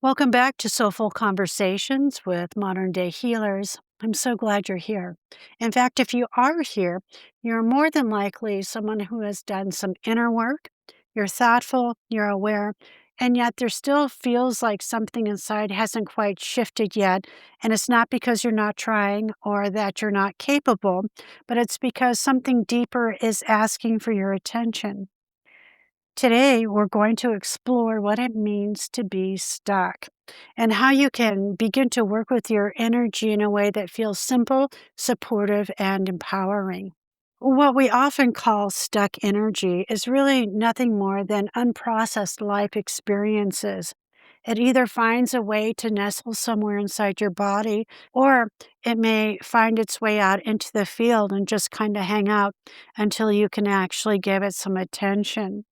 Welcome back to Soulful Conversations with modern day healers. I'm so glad you're here. In fact, if you are here, you're more than likely someone who has done some inner work. You're thoughtful, you're aware, and yet there still feels like something inside hasn't quite shifted yet. And it's not because you're not trying or that you're not capable, but it's because something deeper is asking for your attention. Today, we're going to explore what it means to be stuck and how you can begin to work with your energy in a way that feels simple, supportive, and empowering. What we often call stuck energy is really nothing more than unprocessed life experiences. It either finds a way to nestle somewhere inside your body, or it may find its way out into the field and just kind of hang out until you can actually give it some attention.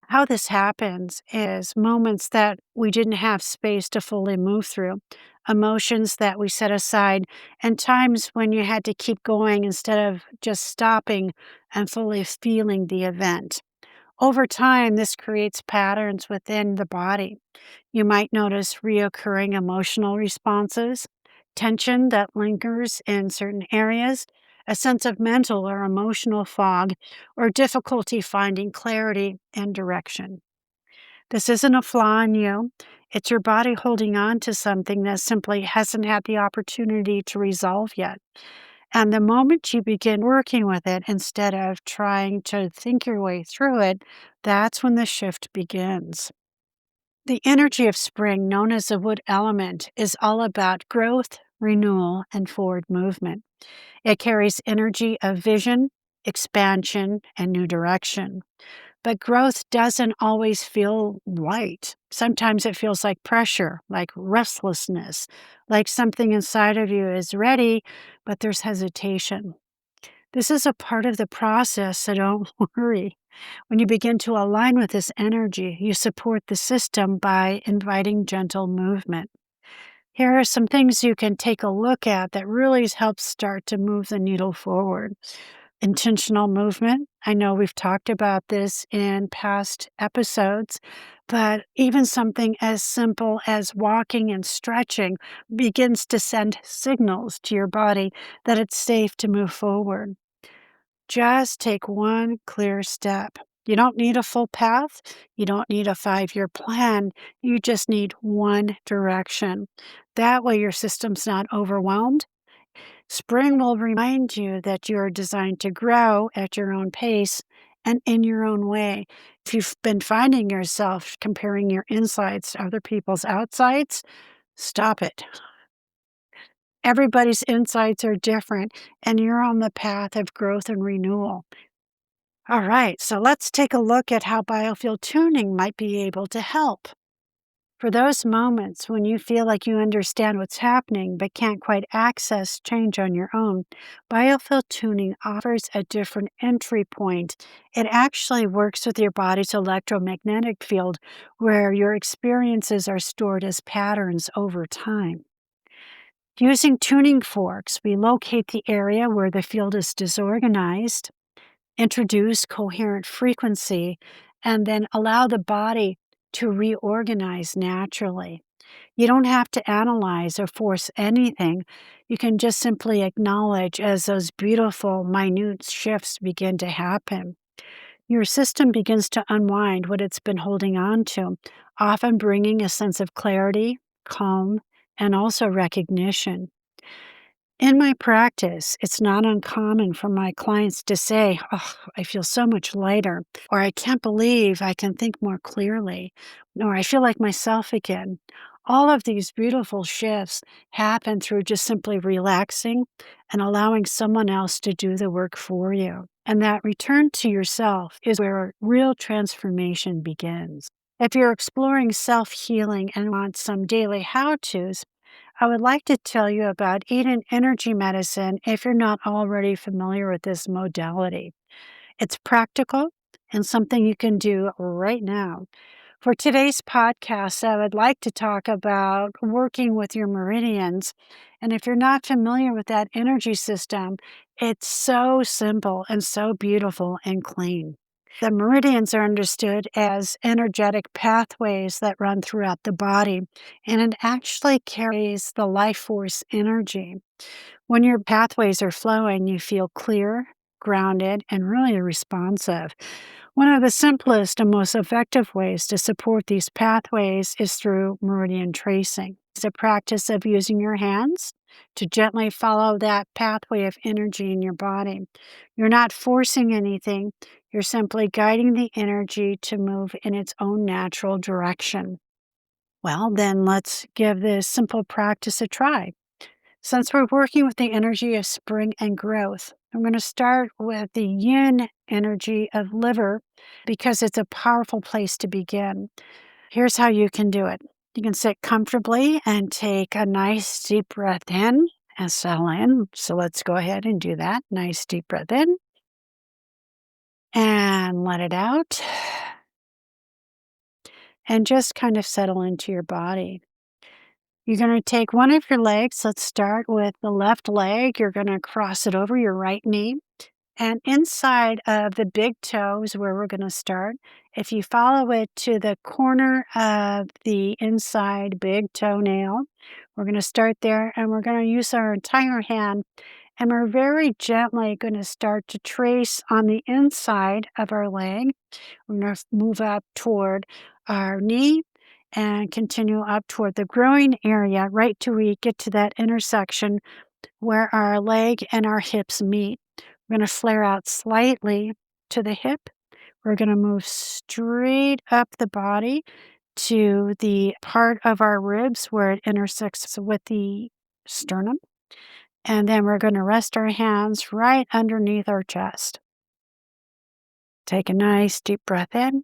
How this happens is moments that we didn't have space to fully move through, emotions that we set aside, and times when you had to keep going instead of just stopping and fully feeling the event. Over time, this creates patterns within the body. You might notice reoccurring emotional responses, tension that lingers in certain areas, a sense of mental or emotional fog, or difficulty finding clarity and direction. This isn't a flaw in you. It's your body holding on to something that simply hasn't had the opportunity to resolve yet. And the moment you begin working with it instead of trying to think your way through it, that's when the shift begins. The energy of spring, known as the wood element, is all about growth, renewal, and forward movement. It carries energy of vision, expansion, and new direction. But growth doesn't always feel right. Sometimes it feels like pressure, like restlessness, like something inside of you is ready, but there's hesitation. This is a part of the process, so don't worry. When you begin to align with this energy, you support the system by inviting gentle movement. Here are some things you can take a look at that really helps start to move the needle forward. Intentional movement. I know we've talked about this in past episodes, but even something as simple as walking and stretching begins to send signals to your body that it's safe to move forward. Just take one clear step. You don't need a full path. You don't need a 5-year plan. You just need one direction. That way, your system's not overwhelmed. Spring will remind you that you're designed to grow at your own pace and in your own way. If you've been finding yourself comparing your insides to other people's outsides, stop it. Everybody's insides are different, and you're on the path of growth and renewal. All right, so let's take a look at how biofield tuning might be able to help. For those moments when you feel like you understand what's happening but can't quite access change on your own, biofield tuning offers a different entry point. It actually works with your body's electromagnetic field, where your experiences are stored as patterns over time. Using tuning forks, we locate the area where the field is disorganized, introduce coherent frequency, and then allow the body to reorganize naturally. You don't have to analyze or force anything. You can just simply acknowledge as those beautiful, minute shifts begin to happen. Your system begins to unwind what it's been holding on to, often bringing a sense of clarity, calm, and also recognition. In my practice, it's not uncommon for my clients to say, "Oh, I feel so much lighter," or "I can't believe I can think more clearly," or "I feel like myself again." All of these beautiful shifts happen through just simply relaxing and allowing someone else to do the work for you. And that return to yourself is where real transformation begins. If you're exploring self healing and want some daily how to's, I would like to tell you about Eden Energy Medicine if you're not already familiar with this modality. It's practical and something you can do right now. For today's podcast, I would like to talk about working with your meridians. And if you're not familiar with that energy system, it's so simple and so beautiful and clean. The meridians are understood as energetic pathways that run throughout the body, and it actually carries the life force energy. When your pathways are flowing, you feel clear, grounded, and really responsive. One of the simplest and most effective ways to support these pathways is through meridian tracing. It's a practice of using your hands to gently follow that pathway of energy in your body. You're not forcing anything, you're simply guiding the energy to move in its own natural direction. Well, then let's give this simple practice a try. Since we're working with the energy of spring and growth, I'm going to start with the yin energy of liver because it's a powerful place to begin. Here's how you can do it. You can sit comfortably and take a nice deep breath in and settle in. So let's go ahead and do that. Nice deep breath in and let it out. And just kind of settle into your body. You're going to take one of your legs. Let's start with the left leg. You're going to cross it over your right knee. And inside of the big toe is where we're going to start. If you follow it to the corner of the inside big toenail, we're going to start there and we're going to use our entire hand. And we're very gently going to start to trace on the inside of our leg. We're going to move up toward our knee and continue up toward the groin area right till we get to that intersection where our leg and our hips meet. We're going to flare out slightly to the hip. We're going to move straight up the body to the part of our ribs where it intersects with the sternum. And then we're going to rest our hands right underneath our chest. Take a nice deep breath in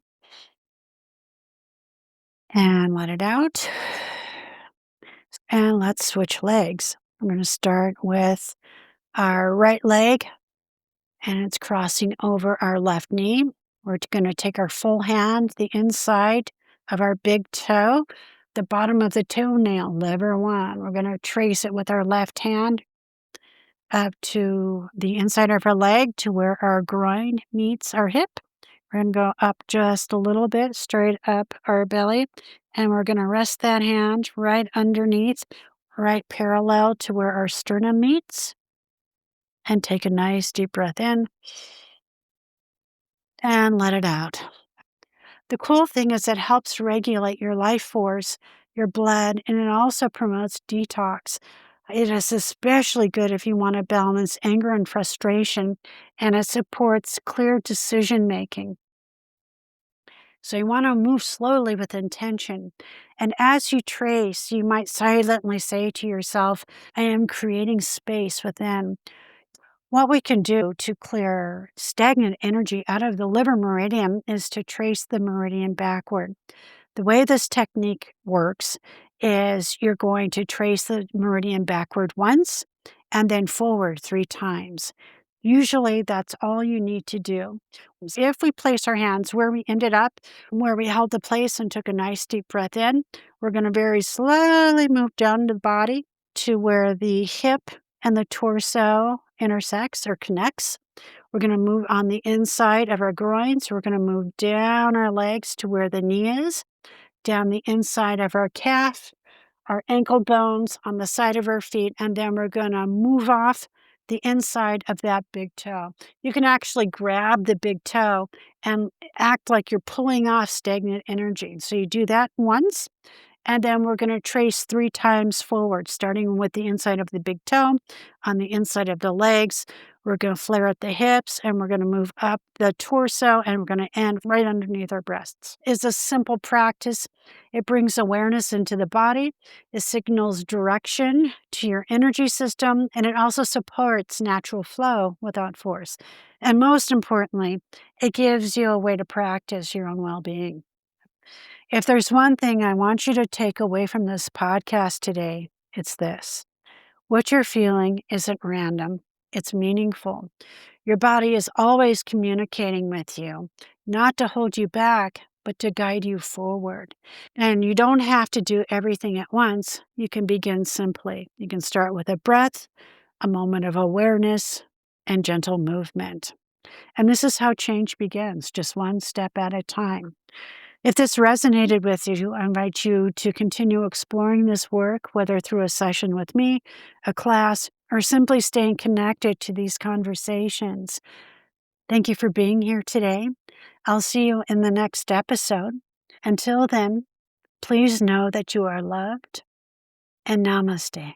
and let it out. And let's switch legs. I'm going to start with our right leg, and it's crossing over our left knee. We're going to take our full hand, the inside of our big toe, the bottom of the toenail, lever one. We're going to trace it with our left hand up to the inside of our leg to where our groin meets our hip. We're going to go up just a little bit, straight up our belly, and we're going to rest that hand right underneath, right parallel to where our sternum meets. And take a nice deep breath in and let it out. The cool thing is it helps regulate your life force, your blood, and it also promotes detox. It is especially good if you want to balance anger and frustration, and it supports clear decision making. So you want to move slowly with intention. And as you trace, you might silently say to yourself, I am creating space within. What we can do to clear stagnant energy out of the liver meridian is to trace the meridian backward. The way this technique works is you're going to trace the meridian backward once and then forward 3 times. Usually that's all you need to do. If we place our hands where we ended up, where we held the place and took a nice deep breath in, we're going to very slowly move down the body to where the hip and the torso intersects or connects. We're going to move on the inside of our groins. We're going to move down our legs to where the knee is, down the inside of our calf, our ankle bones, on the side of our feet, and then we're going to move off the inside of that big toe. You can actually grab the big toe and act like you're pulling off stagnant energy. So you do that once, and then we're going to trace 3 times forward, starting with the inside of the big toe, on the inside of the legs. We're going to flare at the hips, and we're going to move up the torso, and we're going to end right underneath our breasts. It's a simple practice. It brings awareness into the body. It signals direction to your energy system, and it also supports natural flow without force. And most importantly, it gives you a way to practice your own well-being. If there's one thing I want you to take away from this podcast today, it's this. What you're feeling isn't random, it's meaningful. Your body is always communicating with you, not to hold you back, but to guide you forward. And you don't have to do everything at once. You can begin simply. You can start with a breath, a moment of awareness, and gentle movement. And this is how change begins, just one step at a time. If this resonated with you, I invite you to continue exploring this work, whether through a session with me, a class, or simply staying connected to these conversations. Thank you for being here today. I'll see you in the next episode. Until then, please know that you are loved, and namaste.